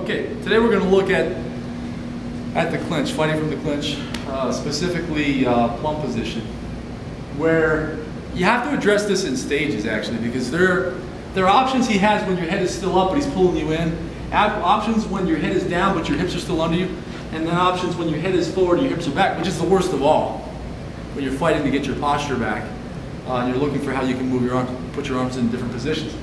Okay, today we're going to look at the clinch, fighting from the clinch, specifically plumb position, where you have to address this in stages actually, because there are options he has when your head is still up but he's pulling you in, options when your head is down but your hips are still under you, and then options when your head is forward and your hips are back, which is the worst of all, when you're fighting to get your posture back and you're looking for how you can move your arms, put your arms in different positions.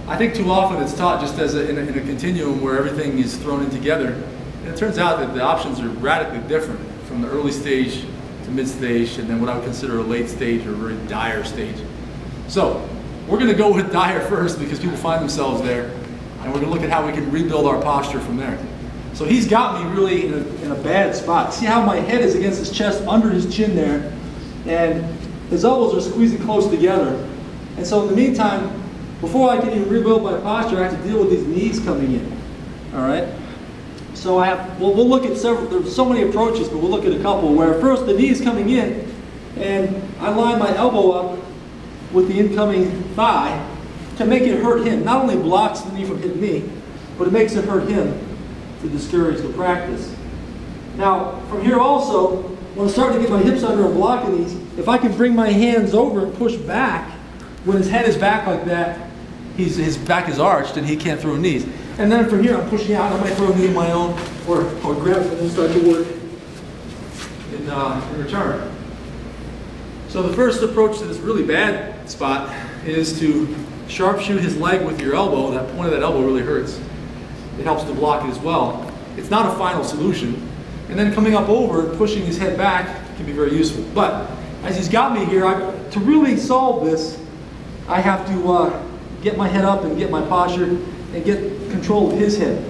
I think too often it's taught just as in a continuum where everything is thrown in together. And it turns out that the options are radically different from the early stage to mid stage and then what I would consider a late stage or a very dire stage. So we're going to go with dire first because people find themselves there, and we're going to look at how we can rebuild our posture from there. So he's got me really in a bad spot. See how my head is against his chest, under his chin there, and his elbows are squeezing close together. And so in the meantime, before I can even rebuild my posture, I have to deal with these knees coming in. All right? So we'll look at several, there's so many approaches, but we'll look at a couple where first the knee is coming in, and I line my elbow up with the incoming thigh to make it hurt him. Not only blocks the knee from hitting me, but it makes it hurt him to discourage the practice. Now, from here also, when I'm starting to get my hips under and blocking these, if I can bring my hands over and push back, when his head is back like that, his back is arched and he can't throw knees. And then from here I'm pushing out, I might throw a knee of my own or grab it and start to work in return. So the first approach to this really bad spot is to sharpshoot his leg with your elbow. That point of that elbow really hurts. It helps to block it as well. It's not a final solution. And then coming up over and pushing his head back can be very useful. But as he's got me here, to really solve this, I have to get my head up and get my posture and get control of his head.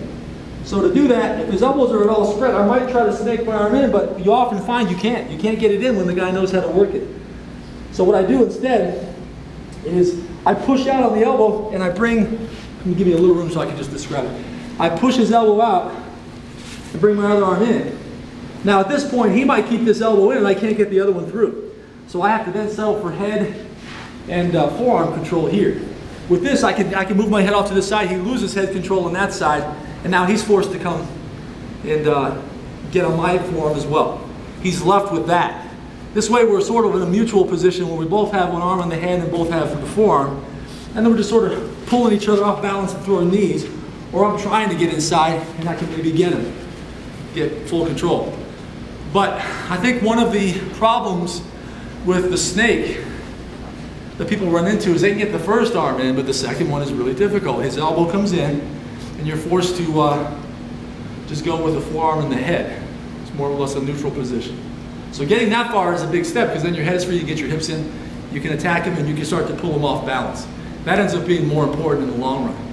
So to do that, if his elbows are at all spread, I might try to snake my arm in, but you often find you can't. You can't get it in when the guy knows how to work it. So what I do instead is I push out on the elbow and I bring, let me give you a little room so I can just describe it. I push his elbow out and bring my other arm in. Now at this point, he might keep this elbow in and I can't get the other one through. So I have to then settle for head and forearm control here. With this, I can move my head off to this side. He loses head control on that side, and now he's forced to come and get on my forearm as well. He's left with that. This way, we're sort of in a mutual position where we both have one arm on the hand and both have the forearm, and then we're just sort of pulling each other off balance and throwing knees, or I'm trying to get inside, and I can maybe get him, get full control. But I think one of the problems with the snake that people run into is they can get the first arm in, but the second one is really difficult. His elbow comes in, and you're forced to just go with the forearm and the head. It's more or less a neutral position. So getting that far is a big step, because then your head is free, you get your hips in, you can attack him, and you can start to pull him off balance. That ends up being more important in the long run.